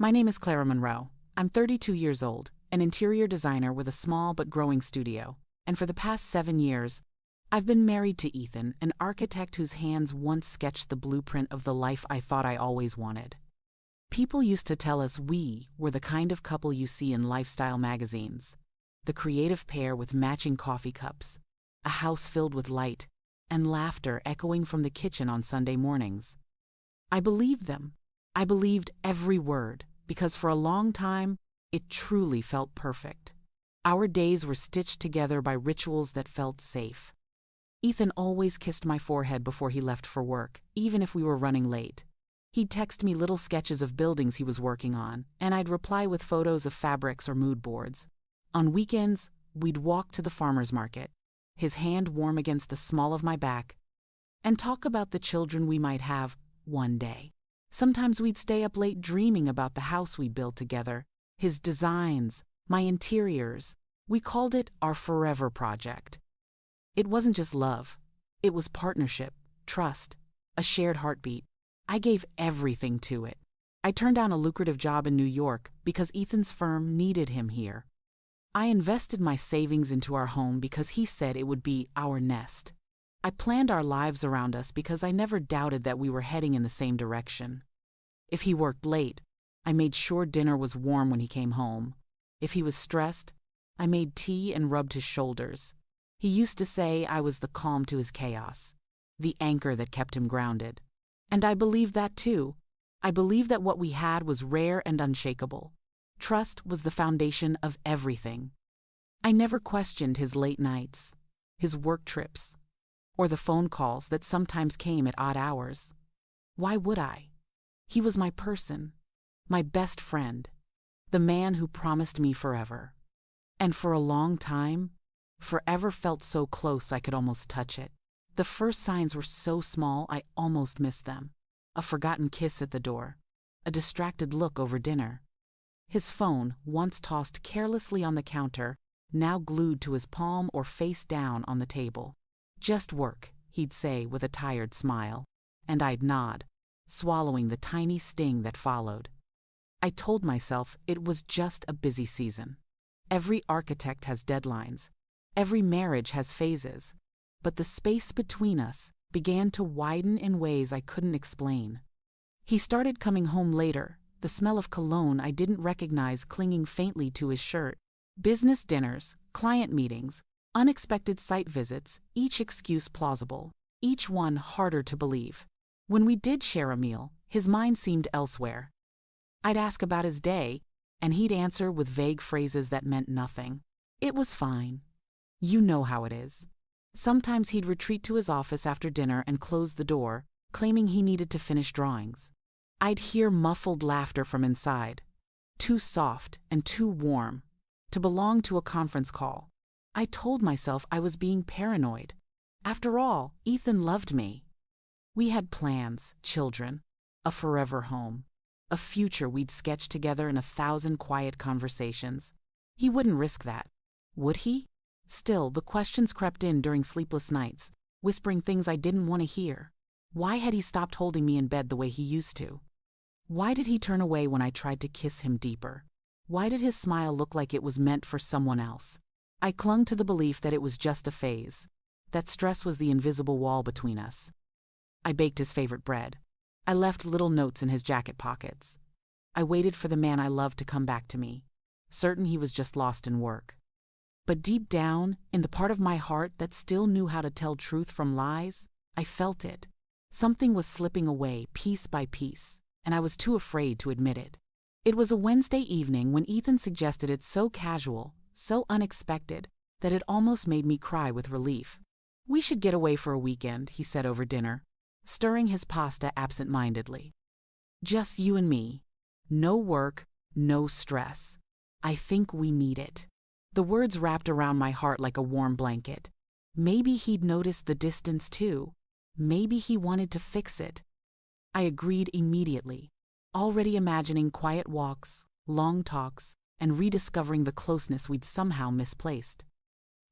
My name is Clara Monroe. I'm 32 years old, an interior designer with a small but growing studio. And for the past 7 years, I've been married to Ethan, an architect whose hands once sketched the blueprint of the life I thought I always wanted. People used to tell us we were the kind of couple you see in lifestyle magazines. The creative pair with matching coffee cups, a house filled with light, and laughter echoing from the kitchen on Sunday mornings. I believed them. I believed every word, because for a long time, it truly felt perfect. Our days were stitched together by rituals that felt safe. Ethan always kissed my forehead before he left for work, even if we were running late. He'd text me little sketches of buildings he was working on, and I'd reply with photos of fabrics or mood boards. On weekends, we'd walk to the farmer's market, his hand warm against the small of my back, and talk about the children we might have one day. Sometimes we'd stay up late dreaming about the house we'd built together, his designs, my interiors. We called it our forever project. It wasn't just love. It was partnership, trust, a shared heartbeat. I gave everything to it. I turned down a lucrative job in New York because Ethan's firm needed him here. I invested my savings into our home because he said it would be our nest. I planned our lives around us because I never doubted that we were heading in the same direction. If he worked late, I made sure dinner was warm when he came home. If he was stressed, I made tea and rubbed his shoulders. He used to say I was the calm to his chaos, the anchor that kept him grounded. And I believed that too. I believed that what we had was rare and unshakable. Trust was the foundation of everything. I never questioned his late nights, his work trips, or the phone calls that sometimes came at odd hours. Why would I? He was my person, my best friend, the man who promised me forever. And for a long time, forever felt so close I could almost touch it. The first signs were so small I almost missed them. A forgotten kiss at the door, a distracted look over dinner. His phone, once tossed carelessly on the counter, now glued to his palm or face down on the table. "Just work," he'd say with a tired smile, and I'd nod, swallowing the tiny sting that followed. I told myself it was just a busy season. Every architect has deadlines. Every marriage has phases. But the space between us began to widen in ways I couldn't explain. He started coming home later, the smell of cologne I didn't recognize clinging faintly to his shirt. Business dinners, client meetings, unexpected site visits, each excuse plausible, each one harder to believe. When we did share a meal, his mind seemed elsewhere. I'd ask about his day, and he'd answer with vague phrases that meant nothing. It was fine. You know how it is. Sometimes he'd retreat to his office after dinner and close the door, claiming he needed to finish drawings. I'd hear muffled laughter from inside, too soft and too warm to belong to a conference call. I told myself I was being paranoid. After all, Ethan loved me. We had plans, children, a forever home, a future we'd sketch together in 1,000 quiet conversations. He wouldn't risk that, would he? Still, the questions crept in during sleepless nights, whispering things I didn't want to hear. Why had he stopped holding me in bed the way he used to? Why did he turn away when I tried to kiss him deeper? Why did his smile look like it was meant for someone else? I clung to the belief that it was just a phase, that stress was the invisible wall between us. I baked his favorite bread. I left little notes in his jacket pockets. I waited for the man I loved to come back to me, certain he was just lost in work. But deep down, in the part of my heart that still knew how to tell truth from lies, I felt it. Something was slipping away piece by piece, and I was too afraid to admit it. It was a Wednesday evening when Ethan suggested it so casual, so unexpected, that it almost made me cry with relief. "We should get away for a weekend," he said over dinner, stirring his pasta absent-mindedly. "Just you and me. No work, no stress. I think we need it." The words wrapped around my heart like a warm blanket. Maybe he'd noticed the distance too. Maybe he wanted to fix it. I agreed immediately, already imagining quiet walks, long talks, and rediscovering the closeness we'd somehow misplaced.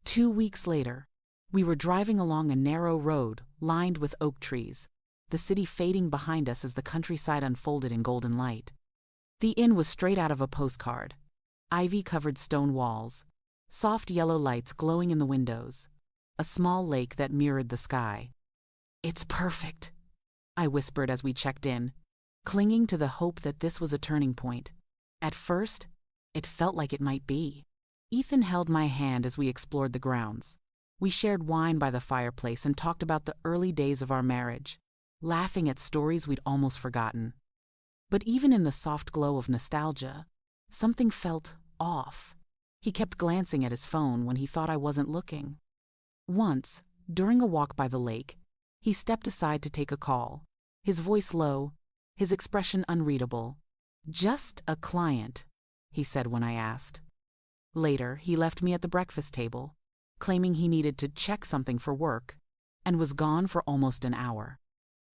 2 weeks later, we were driving along a narrow road lined with oak trees, the city fading behind us as the countryside unfolded in golden light. The inn was straight out of a postcard. Ivy-covered stone walls, soft yellow lights glowing in the windows, a small lake that mirrored the sky. "It's perfect," I whispered as we checked in, clinging to the hope that this was a turning point. At first, it felt like it might be. Ethan held my hand as we explored the grounds. We shared wine by the fireplace and talked about the early days of our marriage, laughing at stories we'd almost forgotten. But even in the soft glow of nostalgia, something felt off. He kept glancing at his phone when he thought I wasn't looking. Once, during a walk by the lake, he stepped aside to take a call, his voice low, his expression unreadable. "Just a client," he said when I asked. Later, he left me at the breakfast table, claiming he needed to check something for work, and was gone for almost an hour.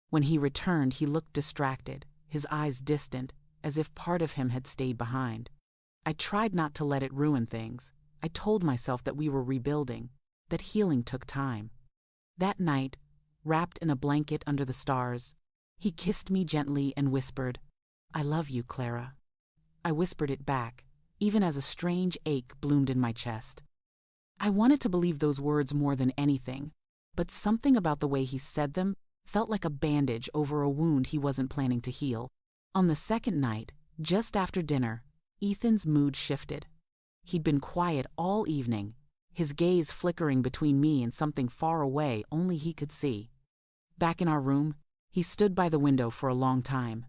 When he returned, he looked distracted, his eyes distant, as if part of him had stayed behind. I tried not to let it ruin things. I told myself that we were rebuilding, that healing took time. That night, wrapped in a blanket under the stars, he kissed me gently and whispered, "I love you, Clara." I whispered it back, even as a strange ache bloomed in my chest. I wanted to believe those words more than anything, but something about the way he said them felt like a bandage over a wound he wasn't planning to heal. On the second night, just after dinner, Ethan's mood shifted. He'd been quiet all evening, his gaze flickering between me and something far away only he could see. Back in our room, he stood by the window for a long time,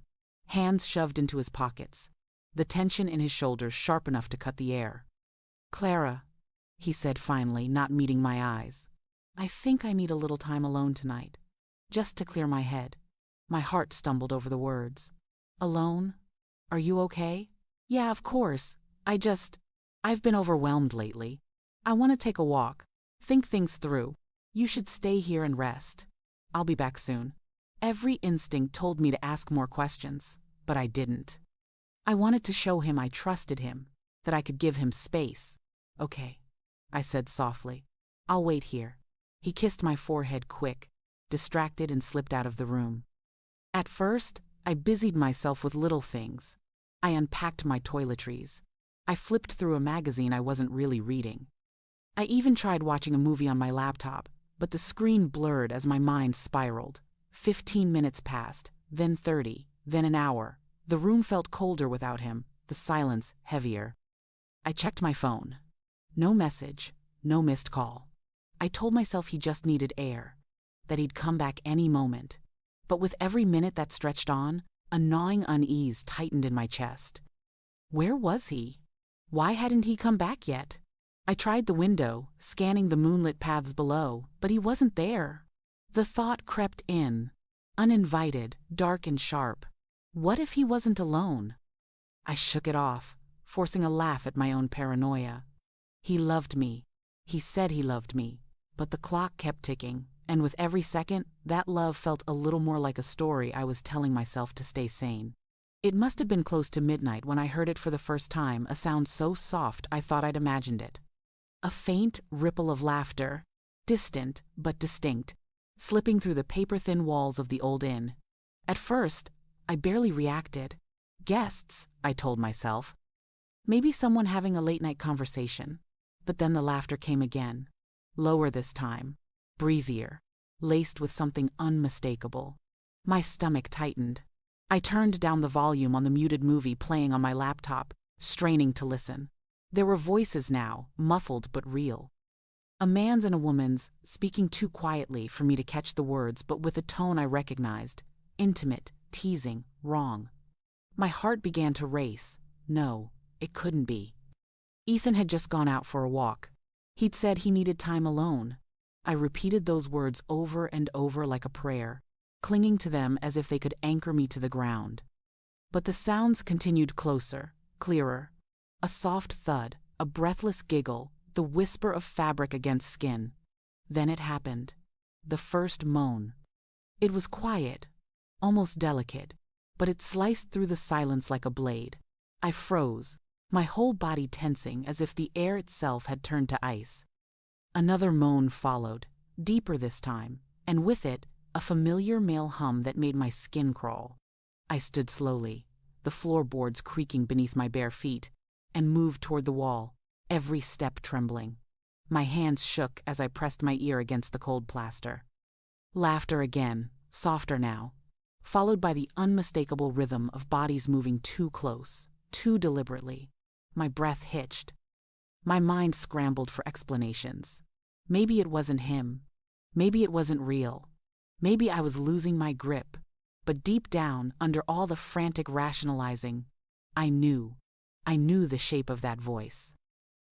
hands shoved into his pockets, the tension in his shoulders sharp enough to cut the air. "Clara," he said finally, not meeting my eyes, "I think I need a little time alone tonight, just to clear my head." My heart stumbled over the words. "Alone? Are you okay?" "Yeah, of course. I've been overwhelmed lately. I want to take a walk, think things through. You should stay here and rest. I'll be back soon." Every instinct told me to ask more questions, but I didn't. I wanted to show him I trusted him, that I could give him space. "Okay," I said softly. "I'll wait here." He kissed my forehead quick, distracted, and slipped out of the room. At first, I busied myself with little things. I unpacked my toiletries. I flipped through a magazine I wasn't really reading. I even tried watching a movie on my laptop, but the screen blurred as my mind spiraled. 15 minutes passed, then 30, then an hour. The room felt colder without him, the silence heavier. I checked my phone. No message, no missed call. I told myself he just needed air, that he'd come back any moment. But with every minute that stretched on, a gnawing unease tightened in my chest. Where was he? Why hadn't he come back yet? I tried the window, scanning the moonlit paths below, but he wasn't there. The thought crept in, uninvited, dark and sharp. What if he wasn't alone? I shook it off, forcing a laugh at my own paranoia. He loved me. He said he loved me. But the clock kept ticking, and with every second, that love felt a little more like a story I was telling myself to stay sane. It must have been close to midnight when I heard it for the first time, a sound so soft I thought I'd imagined it. A faint ripple of laughter, distant but distinct, slipping through the paper-thin walls of the old inn. At first, I barely reacted. Guests, I told myself. Maybe someone having a late-night conversation. But then the laughter came again. Lower this time, breathier, laced with something unmistakable. My stomach tightened. I turned down the volume on the muted movie playing on my laptop, straining to listen. There were voices now, muffled but real. A man's and a woman's, speaking too quietly for me to catch the words, but with a tone I recognized. Intimate, teasing, wrong. My heart began to race. No, it couldn't be. Ethan had just gone out for a walk. He'd said he needed time alone. I repeated those words over and over like a prayer, clinging to them as if they could anchor me to the ground. But the sounds continued closer, clearer. A soft thud, a breathless giggle, the whisper of fabric against skin. Then it happened. The first moan. It was quiet, almost delicate, but it sliced through the silence like a blade. I froze, my whole body tensing as if the air itself had turned to ice. Another moan followed, deeper this time, and with it, a familiar male hum that made my skin crawl. I stood slowly, the floorboards creaking beneath my bare feet, and moved toward the wall, every step trembling. My hands shook as I pressed my ear against the cold plaster. Laughter again, softer now, followed by the unmistakable rhythm of bodies moving too close, too deliberately. My breath hitched. My mind scrambled for explanations. Maybe it wasn't him. Maybe it wasn't real. Maybe I was losing my grip. But deep down, under all the frantic rationalizing, I knew the shape of that voice.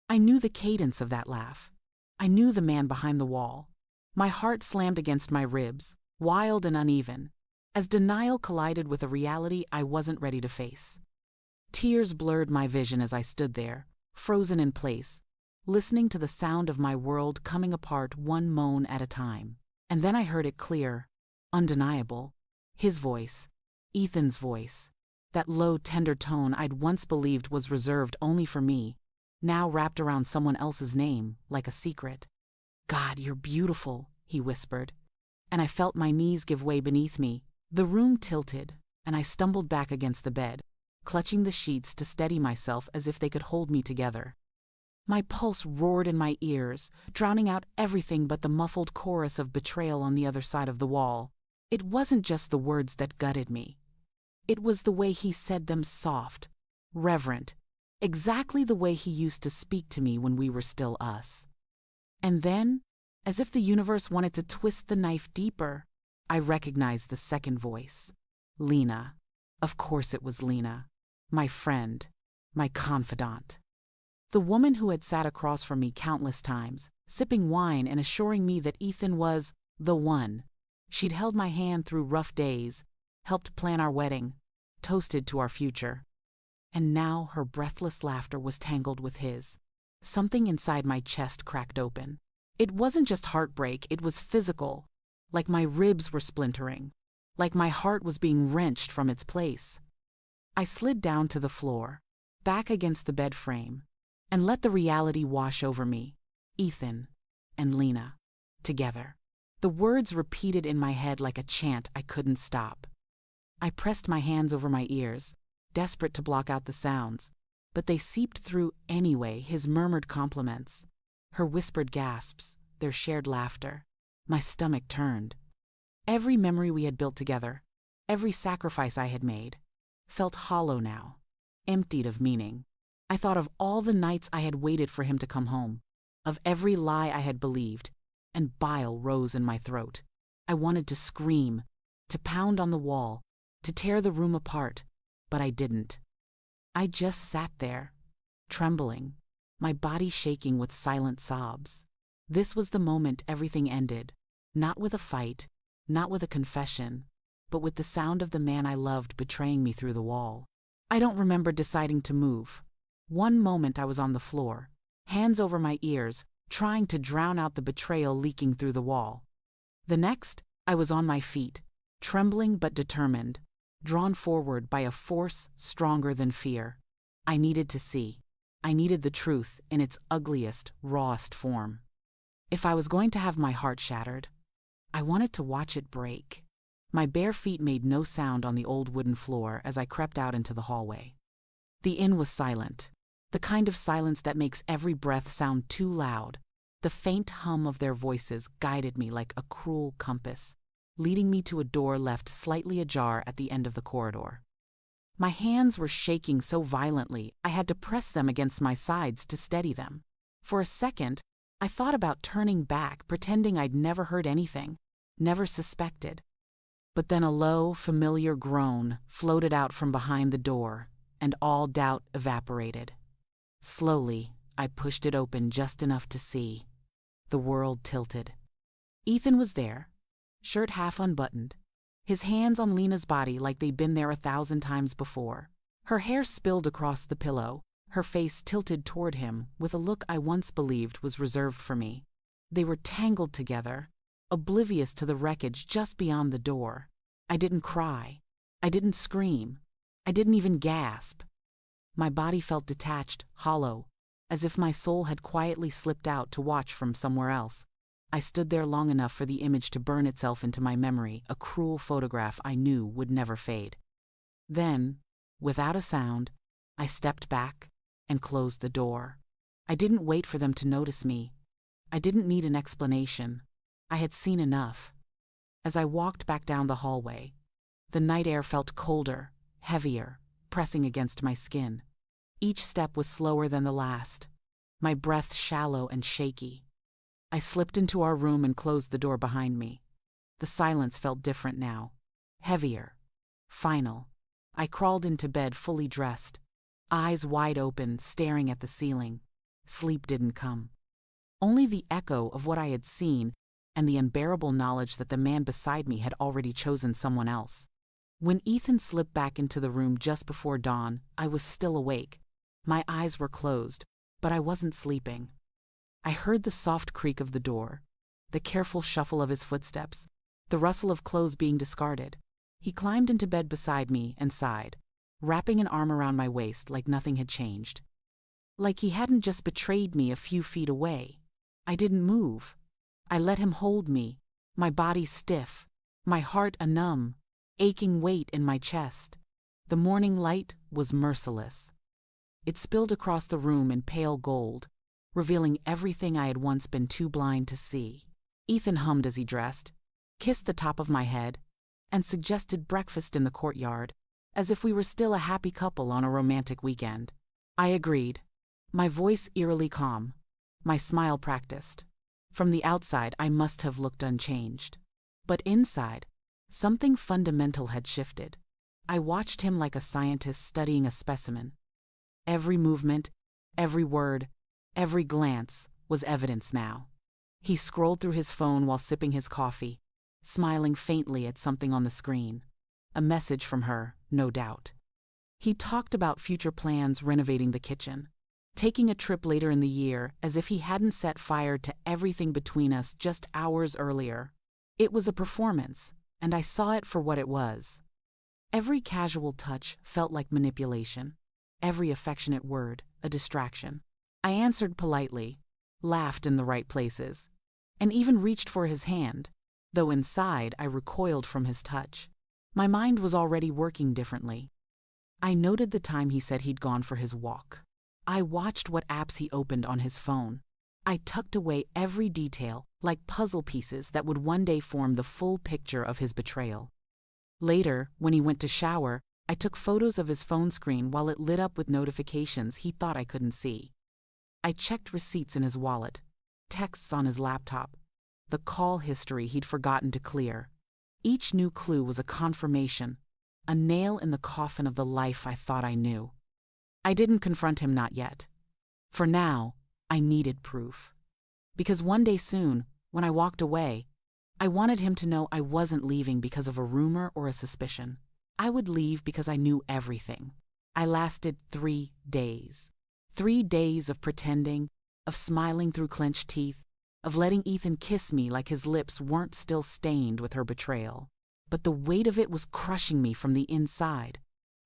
I knew the cadence of that laugh. I knew the man behind the wall. My heart slammed against my ribs, wild and uneven, as denial collided with a reality I wasn't ready to face. Tears blurred my vision as I stood there, frozen in place, listening to the sound of my world coming apart one moan at a time. And then I heard it clear, undeniable. His voice, Ethan's voice, that low, tender tone I'd once believed was reserved only for me, now wrapped around someone else's name like a secret. "God, you're beautiful," he whispered, and I felt my knees give way beneath me. The room tilted, and I stumbled back against the bed, clutching the sheets to steady myself as if they could hold me together. My pulse roared in my ears, drowning out everything but the muffled chorus of betrayal on the other side of the wall. It wasn't just the words that gutted me. It was the way he said them, soft, reverent, exactly the way he used to speak to me when we were still us. And then, as if the universe wanted to twist the knife deeper, I recognized the second voice. Lena. Of course it was Lena. My friend. My confidant. The woman who had sat across from me countless times, sipping wine and assuring me that Ethan was the one. She'd held my hand through rough days, helped plan our wedding, toasted to our future. And now her breathless laughter was tangled with his. Something inside my chest cracked open. It wasn't just heartbreak, it was physical, like my ribs were splintering, like my heart was being wrenched from its place. I slid down to the floor, back against the bed frame, and let the reality wash over me. Ethan and Lena, together. The words repeated in my head like a chant I couldn't stop. I pressed my hands over my ears, desperate to block out the sounds, but they seeped through anyway, his murmured compliments, her whispered gasps, their shared laughter. My stomach turned. Every memory we had built together, every sacrifice I had made, felt hollow now, emptied of meaning. I thought of all the nights I had waited for him to come home, of every lie I had believed, and bile rose in my throat. I wanted to scream, to pound on the wall, to tear the room apart, but I didn't. I just sat there, trembling, my body shaking with silent sobs. This was the moment everything ended, not with a fight, not with a confession, but with the sound of the man I loved betraying me through the wall. I don't remember deciding to move. One moment I was on the floor, hands over my ears, trying to drown out the betrayal leaking through the wall. The next, I was on my feet, trembling but determined, drawn forward by a force stronger than fear. I needed to see. I needed the truth in its ugliest, rawest form. If I was going to have my heart shattered, I wanted to watch it break. My bare feet made no sound on the old wooden floor as I crept out into the hallway. The inn was silent, the kind of silence that makes every breath sound too loud. The faint hum of their voices guided me like a cruel compass, leading me to a door left slightly ajar at the end of the corridor. My hands were shaking so violently I had to press them against my sides to steady them. For a second, I thought about turning back, pretending I'd never heard anything, never suspected. But then a low, familiar groan floated out from behind the door, and all doubt evaporated. Slowly, I pushed it open just enough to see. The world tilted. Ethan was there, shirt half unbuttoned, his hands on Lena's body like they'd been there 1,000 times before. Her hair spilled across the pillow, her face tilted toward him with a look I once believed was reserved for me. They were tangled together, oblivious to the wreckage just beyond the door. I didn't cry. I didn't scream. I didn't even gasp. My body felt detached, hollow, as if my soul had quietly slipped out to watch from somewhere else. I stood there long enough for the image to burn itself into my memory, a cruel photograph I knew would never fade. Then, Without a sound, I stepped back and closed the door. I didn't wait for them to notice me. I didn't need an explanation. I had seen enough. As I walked back down the hallway, the night air felt colder, heavier, pressing against my skin. Each step was slower than the last, my breath shallow and shaky. I slipped into our room and closed the door behind me. The silence felt different now, heavier, final. I crawled into bed fully dressed, eyes wide open, staring at the ceiling. Sleep didn't come. Only the echo of what I had seen and the unbearable knowledge that the man beside me had already chosen someone else. When Ethan slipped back into the room just before dawn, I was still awake. My eyes were closed, but I wasn't sleeping. I heard the soft creak of the door, the careful shuffle of his footsteps, the rustle of clothes being discarded. He climbed into bed beside me and sighed, wrapping an arm around my waist like nothing had changed. Like he hadn't just betrayed me a few feet away. I didn't move. I let him hold me, my body stiff, my heart a numb, aching weight in my chest. The morning light was merciless. It spilled across the room in pale gold, revealing everything I had once been too blind to see. Ethan hummed as he dressed, kissed the top of my head, and suggested breakfast in the courtyard, as if we were still a happy couple on a romantic weekend. I agreed, my voice eerily calm, my smile practiced. From the outside, I must have looked unchanged. But inside, something fundamental had shifted. I watched him like a scientist studying a specimen. Every movement, every word, every glance was evidence now. He scrolled through his phone while sipping his coffee, smiling faintly at something on the screen. A message from her, no doubt. He talked about future plans, renovating the kitchen, taking a trip later in the year, as if he hadn't set fire to everything between us just hours earlier. It was a performance, and I saw it for what it was. Every casual touch felt like manipulation, every affectionate word a distraction. I answered politely, laughed in the right places, and even reached for his hand, though inside I recoiled from his touch. My mind was already working differently. I noted the time he said he'd gone for his walk. I watched what apps he opened on his phone. I tucked away every detail, like puzzle pieces that would one day form the full picture of his betrayal. Later, when he went to shower, I took photos of his phone screen while it lit up with notifications he thought I couldn't see. I checked receipts in his wallet, texts on his laptop, the call history he'd forgotten to clear. Each new clue was a confirmation, a nail in the coffin of the life I thought I knew. I didn't confront him, not yet. For now, I needed proof. Because one day soon, when I walked away, I wanted him to know I wasn't leaving because of a rumor or a suspicion. I would leave because I knew everything. I lasted 3 days. 3 days of pretending, of smiling through clenched teeth, of letting Ethan kiss me like his lips weren't still stained with her betrayal. But the weight of it was crushing me from the inside.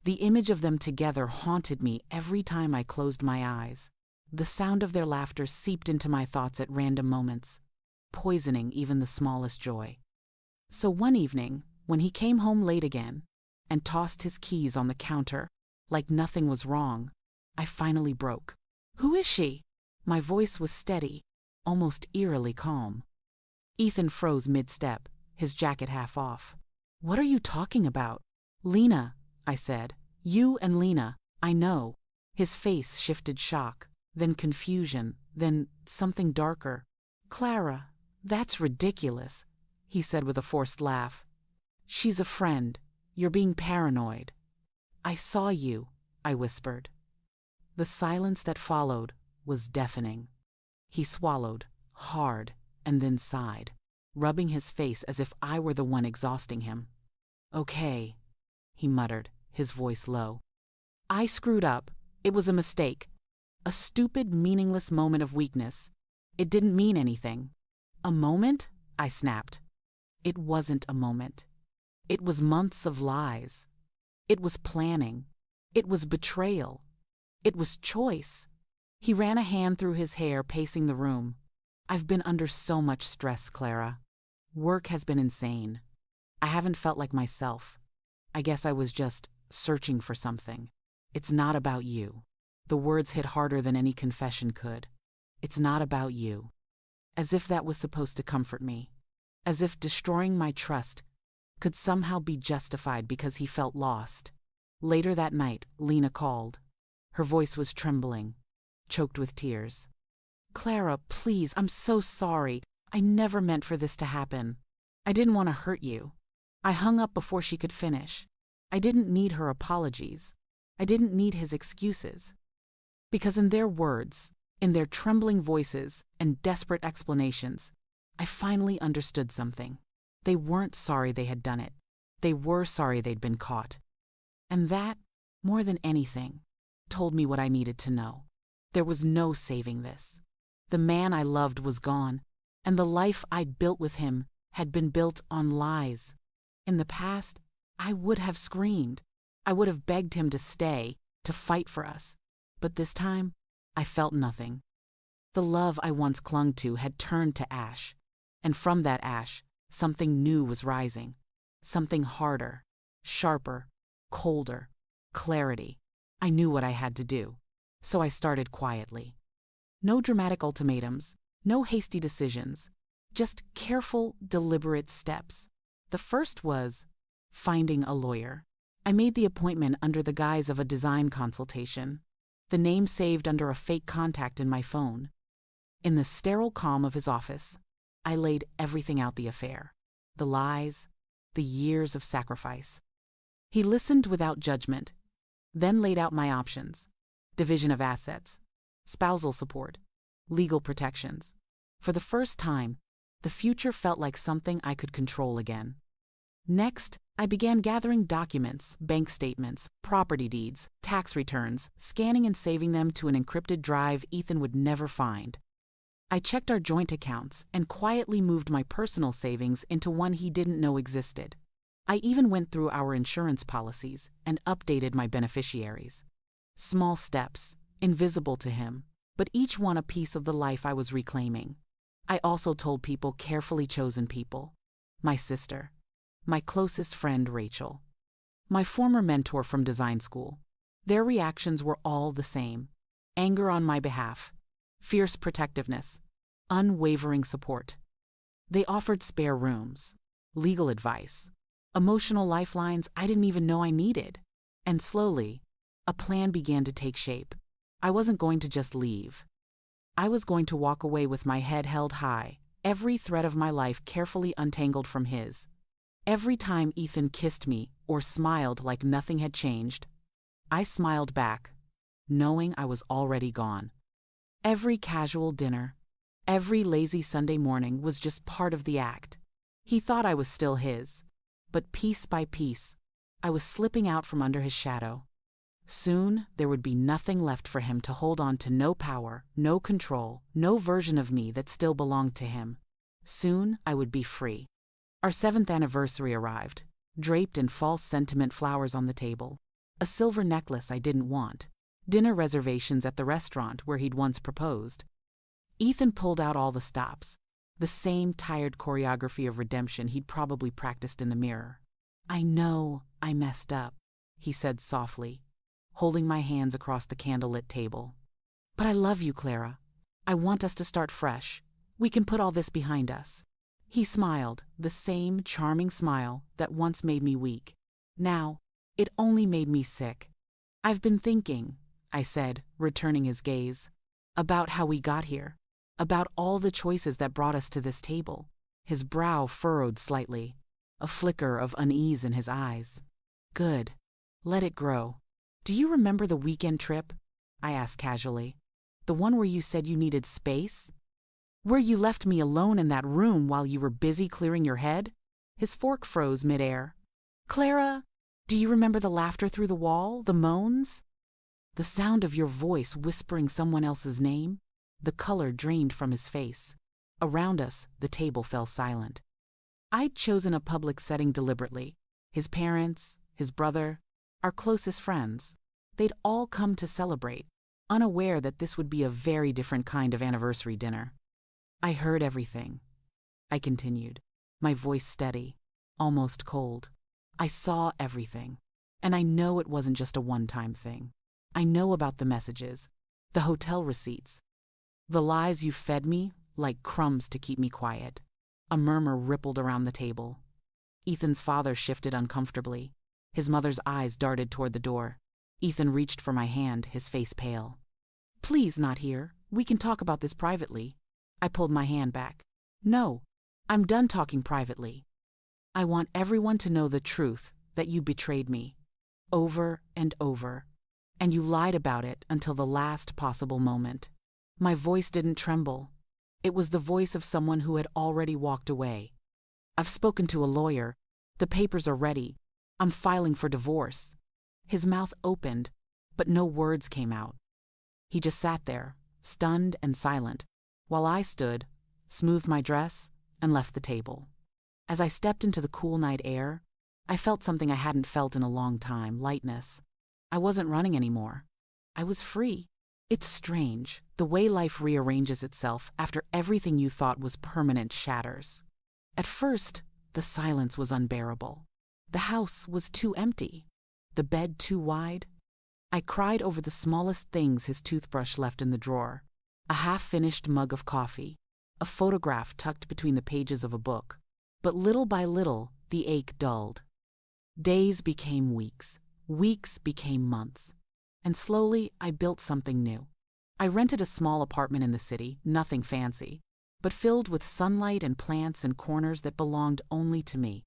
The image of them together haunted me every time I closed my eyes. The sound of their laughter seeped into my thoughts at random moments, poisoning even the smallest joy. So one evening, when he came home late again and tossed his keys on the counter like nothing was wrong, I finally broke. "Who is she?" My voice was steady, almost eerily calm. Ethan froze mid-step, his jacket half off. "What are you talking about?" "Lena," I said. "You and Lena, I know." His face shifted shock, then confusion, then something darker. "Clara, that's ridiculous," he said with a forced laugh. "She's a friend. You're being paranoid." "I saw you," I whispered. The silence that followed was deafening. He swallowed, hard, and then sighed, rubbing his face as if I were the one exhausting him. "Okay," he muttered, his voice low. "I screwed up. It was a mistake. A stupid, meaningless moment of weakness. It didn't mean anything." "A moment?" I snapped. It wasn't a moment. It was months of lies. It was planning. It was betrayal. It was choice. He ran a hand through his hair, pacing the room. "I've been under so much stress, Clara. Work has been insane. I haven't felt like myself. I guess I was just searching for something. It's not about you. The words hit harder than any confession could. It's not about you. As if that was supposed to comfort me. As if destroying my trust could somehow be justified because he felt lost. Later that night, Lena called. Her voice was trembling, choked with tears. "Clara, please, I'm so sorry. I never meant for this to happen. I didn't want to hurt you." I hung up before she could finish. I didn't need her apologies. I didn't need his excuses. Because in their words, in their trembling voices and desperate explanations, I finally understood something. They weren't sorry they had done it. They were sorry they'd been caught. And that, more than anything, told me what I needed to know. There was no saving this. The man I loved was gone, and the life I'd built with him had been built on lies. In the past, I would have screamed. I would have begged him to stay, to fight for us. But this time, I felt nothing. The love I once clung to had turned to ash. And from that ash, something new was rising. Something harder, sharper, colder, clarity. I knew what I had to do. So I started quietly. No dramatic ultimatums, no hasty decisions, just careful, deliberate steps. The first was finding a lawyer. I made the appointment under the guise of a design consultation, the name saved under a fake contact in my phone. In the sterile calm of his office, I laid everything out: the affair, the lies, the years of sacrifice. He listened without judgment, then laid out my options: division of assets, spousal support, legal protections. For the first time, the future felt like something I could control again. Next, I began gathering documents, bank statements, property deeds, tax returns, scanning and saving them to an encrypted drive Ethan would never find. I checked our joint accounts and quietly moved my personal savings into one he didn't know existed. I even went through our insurance policies and updated my beneficiaries. Small steps, invisible to him, but each one a piece of the life I was reclaiming. I also told people, carefully chosen people. My sister, my closest friend Rachel, my former mentor from design school. Their reactions were all the same: anger on my behalf, fierce protectiveness, unwavering support. They offered spare rooms, legal advice, emotional lifelines I didn't even know I needed. And slowly, a plan began to take shape. I wasn't going to just leave. I was going to walk away with my head held high, every thread of my life carefully untangled from his. Every time Ethan kissed me or smiled like nothing had changed, I smiled back, knowing I was already gone. Every casual dinner, every lazy Sunday morning was just part of the act. He thought I was still his, but piece by piece, I was slipping out from under his shadow. Soon, there would be nothing left for him to hold on to: no power, no control, no version of me that still belonged to him. Soon, I would be free. Our 7th anniversary arrived, draped in false sentiment flowers on the table, a silver necklace I didn't want, dinner reservations at the restaurant where he'd once proposed. Ethan pulled out all the stops, the same tired choreography of redemption he'd probably practiced in the mirror. "I know I messed up," he said softly, holding my hands across the candlelit table. "But I love you, Clara. I want us to start fresh. We can put all this behind us." He smiled, the same charming smile that once made me weak. Now, it only made me sick. "I've been thinking," I said, returning his gaze, "about how we got here, about all the choices that brought us to this table." His brow furrowed slightly, a flicker of unease in his eyes. "Good. Let it grow. Do you remember the weekend trip?" I asked casually. "The one where you said you needed space? Where you left me alone in that room while you were busy clearing your head?" His fork froze midair. "Clara, do you remember the laughter through the wall, the moans? The sound of your voice whispering someone else's name?" The color drained from his face. Around us, the table fell silent. I'd chosen a public setting deliberately. His parents, his brother, our closest friends. They'd all come to celebrate, unaware that this would be a very different kind of anniversary dinner. "I heard everything," I continued, my voice steady, almost cold. "I saw everything. And I know it wasn't just a one-time thing. I know about the messages, the hotel receipts, the lies you fed me like crumbs to keep me quiet. A murmur rippled around the table. Ethan's father shifted uncomfortably. His mother's eyes darted toward the door. Ethan reached for my hand, his face pale. "Please, not here. We can talk about this privately." I pulled my hand back. "No, I'm done talking privately. I want everyone to know the truth, that you betrayed me. Over and over. And you lied about it until the last possible moment." My voice didn't tremble. It was the voice of someone who had already walked away. "I've spoken to a lawyer. The papers are ready. I'm filing for divorce." His mouth opened, but no words came out. He just sat there, stunned and silent, while I stood, smoothed my dress, and left the table. As I stepped into the cool night air, I felt something I hadn't felt in a long time: lightness. I wasn't running anymore. I was free. It's strange, the way life rearranges itself after everything you thought was permanent shatters. At first, the silence was unbearable. The house was too empty. The bed too wide. I cried over the smallest things: his toothbrush left in the drawer, a half-finished mug of coffee, a photograph tucked between the pages of a book. But little by little, the ache dulled. Days became weeks. Weeks became months. And slowly, I built something new. I rented a small apartment in the city, nothing fancy, but filled with sunlight and plants and corners that belonged only to me.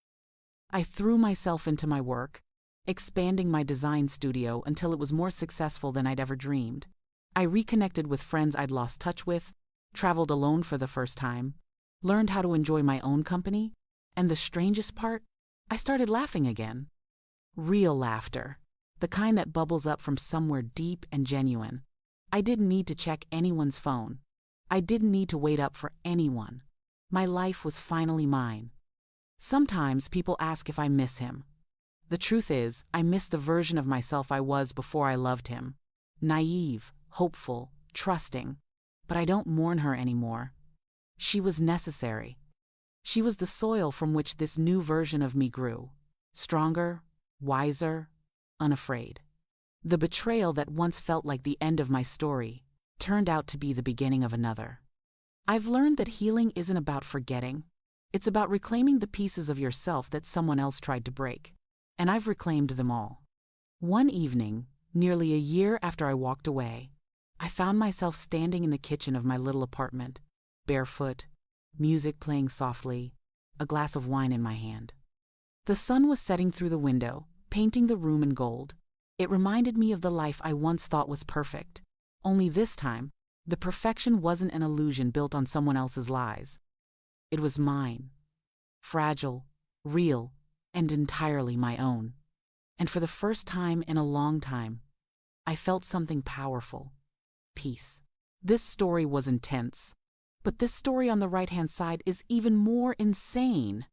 I threw myself into my work, expanding my design studio until it was more successful than I'd ever dreamed. I reconnected with friends I'd lost touch with, traveled alone for the first time, learned how to enjoy my own company, and the strangest part, I started laughing again. Real laughter. The kind that bubbles up from somewhere deep and genuine. I didn't need to check anyone's phone. I didn't need to wait up for anyone. My life was finally mine. Sometimes people ask if I miss him. The truth is, I miss the version of myself I was before I loved him. Naive, hopeful, trusting. But I don't mourn her anymore. She was necessary. She was the soil from which this new version of me grew. Stronger, wiser, unafraid. The betrayal that once felt like the end of my story turned out to be the beginning of another. I've learned that healing isn't about forgetting. It's about reclaiming the pieces of yourself that someone else tried to break. And I've reclaimed them all. One evening, nearly a year after I walked away, I found myself standing in the kitchen of my little apartment, barefoot, music playing softly, a glass of wine in my hand. The sun was setting through the window, painting the room in gold. It reminded me of the life I once thought was perfect. Only this time, the perfection wasn't an illusion built on someone else's lies. It was mine. Fragile, real, and entirely my own. And for the first time in a long time, I felt something powerful. Peace. This story was intense. But this story on the right-hand side is even more insane.